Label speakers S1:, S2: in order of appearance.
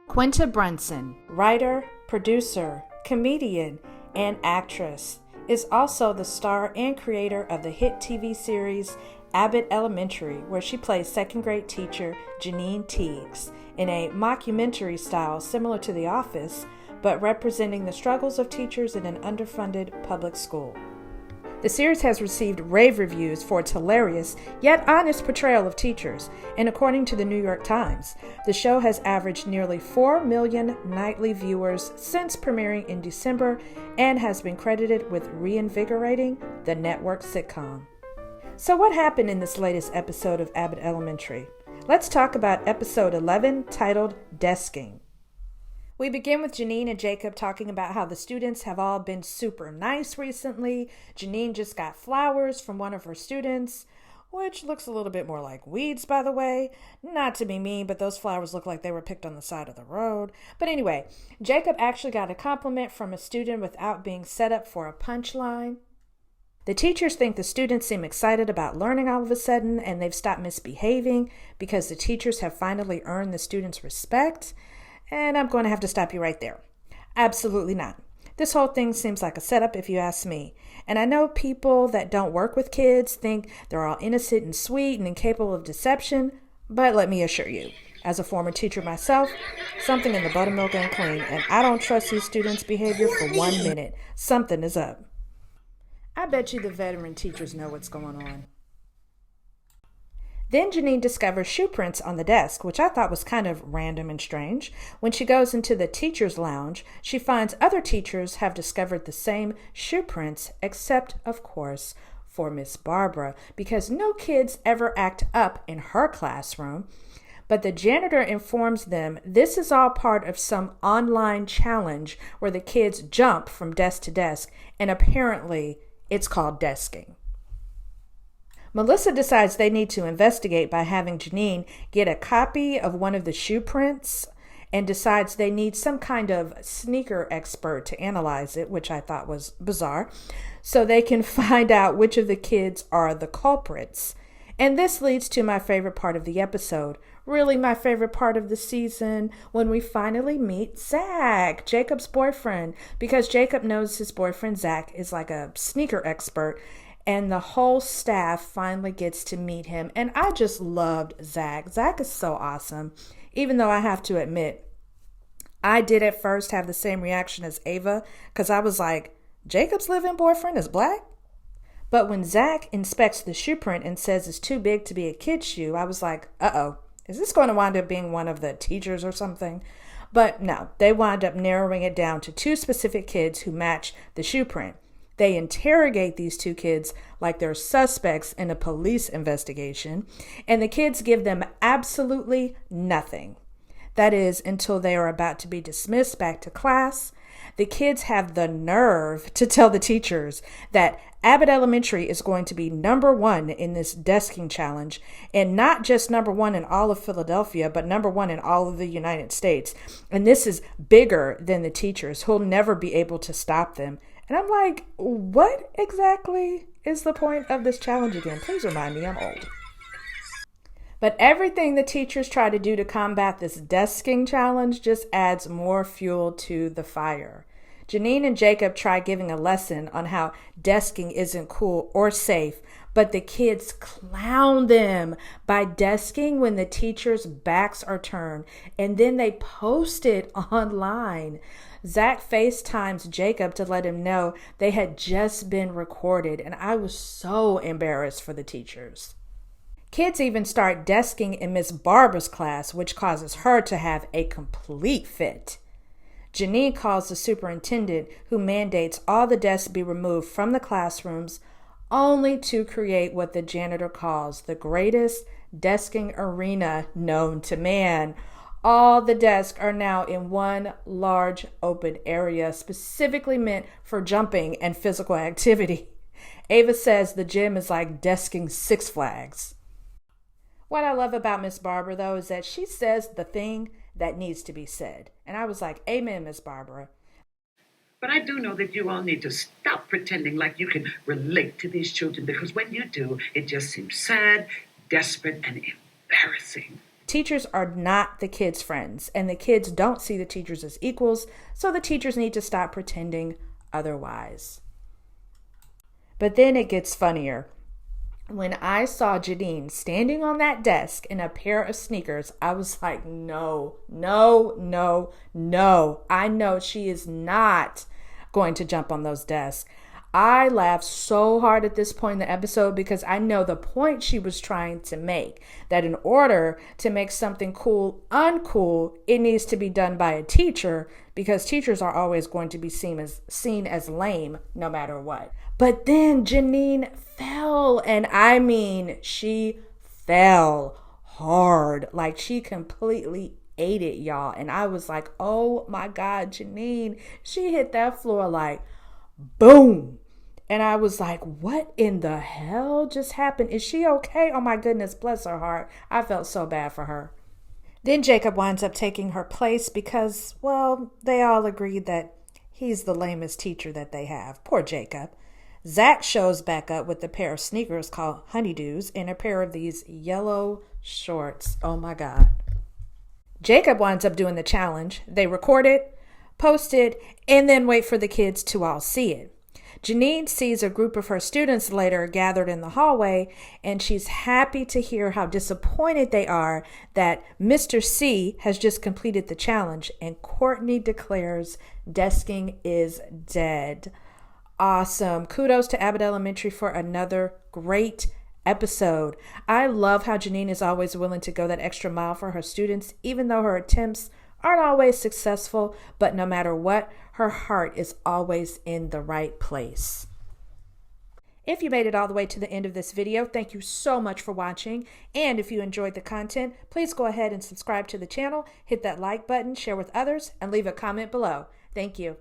S1: Quinta Brunson, writer, producer, comedian, and actress, is also the star and creator of the hit TV series Abbott Elementary, where she plays second-grade teacher Janine Teagues in a mockumentary style similar to The Office, but representing the struggles of teachers in an underfunded public school. The series has received rave reviews for its hilarious yet honest portrayal of teachers, and according to the New York Times, the show has averaged nearly 4 million nightly viewers since premiering in December and has been credited with reinvigorating the network sitcom. So what happened in this latest episode of Abbott Elementary? Let's talk about episode 11, titled Desking. We begin with Janine and Jacob talking about how the students have all been super nice recently. Janine just got flowers from one of her students, which looks a little bit more like weeds, by the way. Not to be mean, but those flowers look like they were picked on the side of the road. But anyway, Jacob actually got a compliment from a student without being set up for a punchline. The teachers think the students seem excited about learning all of a sudden, and they've stopped misbehaving because the teachers have finally earned the students' respect. And I'm going to have to stop you right there. Absolutely not. This whole thing seems like a setup if you ask me. And I know people that don't work with kids think they're all innocent and sweet and incapable of deception, but let me assure you, as a former teacher myself, something in the buttermilk ain't clean, and I don't trust these students' behavior for 1 minute. Something is up. I bet you the veteran teachers know what's going on. Then Janine discovers shoe prints on the desk, which I thought was kind of random and strange. When she goes into the teacher's lounge, she finds other teachers have discovered the same shoe prints, except, of course, for Miss Barbara, because no kids ever act up in her classroom. But the janitor informs them this is all part of some online challenge where the kids jump from desk to desk, and apparently it's called desking. Melissa decides they need to investigate by having Janine get a copy of one of the shoe prints and decides they need some kind of sneaker expert to analyze it, which I thought was bizarre, so they can find out which of the kids are the culprits. And this leads to my favorite part of the episode, really my favorite part of the season, when we finally meet Zack, Jacob's boyfriend, because Jacob knows his boyfriend Zack is like a sneaker expert. And the whole staff finally gets to meet him. And I just loved Zack. Zack is so awesome. Even though I have to admit, I did at first have the same reaction as Ava. Because I was like, Jacob's live-in boyfriend is black? But when Zack inspects the shoe print and says it's too big to be a kid's shoe, I was like, uh-oh. Is this going to wind up being one of the teachers or something? But no, they wind up narrowing it down to 2 specific kids who match the shoe print. They interrogate these 2 kids like they're suspects in a police investigation, and the kids give them absolutely nothing. That is, until they are about to be dismissed back to class. The kids have the nerve to tell the teachers that Abbott Elementary is going to be number 1 in this desking challenge, and not just number 1 in all of Philadelphia, but number 1 in all of the United States. And this is bigger than the teachers, who'll never be able to stop them. And I'm like, what exactly is the point of this challenge again? Please remind me, I'm old. But everything the teachers try to do to combat this desking challenge just adds more fuel to the fire. Janine and Jacob try giving a lesson on how desking isn't cool or safe, but the kids clown them by desking when the teachers' backs are turned, and then they post it online. Zack FaceTimes Jacob to let him know they had just been recorded, and I was so embarrassed for the teachers. Kids even start desking in Miss Barbara's class, which causes her to have a complete fit. Janine calls the superintendent, who mandates all the desks be removed from the classrooms, only to create what the janitor calls the greatest desking arena known to man. All the desks are now in one large open area specifically meant for jumping and physical activity. Ava says the gym is like desking Six Flags. What I love about Miss Barbara, though, is that she says the thing that needs to be said. And I was like, amen, Miss Barbara.
S2: But I do know that you all need to stop pretending like you can relate to these children, because when you do, it just seems sad, desperate, and embarrassing.
S1: Teachers are not the kids' friends, and the kids don't see the teachers as equals, so the teachers need to stop pretending otherwise. But then it gets funnier. When I saw Janine standing on that desk in a pair of sneakers, I was like, no, no, no, no. I know she is not going to jump on those desks. I laughed so hard at this point in the episode because I know the point she was trying to make, that in order to make something cool uncool, it needs to be done by a teacher, because teachers are always going to be seen as lame no matter what. But then Janine fell, and I mean, she fell hard. Like, she completely ate it, y'all. And I was like, oh my God, Janine, she hit that floor like boom. And I was like, what in the hell just happened? Is she okay? Oh my goodness, bless her heart. I felt so bad for her. Then Jacob winds up taking her place because, well, they all agreed that he's the lamest teacher that they have. Poor Jacob. Zack shows back up with a pair of sneakers called Honeydews and a pair of these yellow shorts. Oh my God. Jacob winds up doing the challenge. They record it, post it, and then wait for the kids to all see it. Janine sees a group of her students later gathered in the hallway, and she's happy to hear how disappointed they are that Mr. C has just completed the challenge, and Courtney declares desking is dead. Awesome. Kudos to Abbott Elementary for another great episode. I love how Janine is always willing to go that extra mile for her students, even though her attempts aren't always successful, but no matter what, her heart is always in the right place. If you made it all the way to the end of this video, thank you so much for watching. And if you enjoyed the content, please go ahead and subscribe to the channel, hit that like button, share with others, and leave a comment below. Thank you.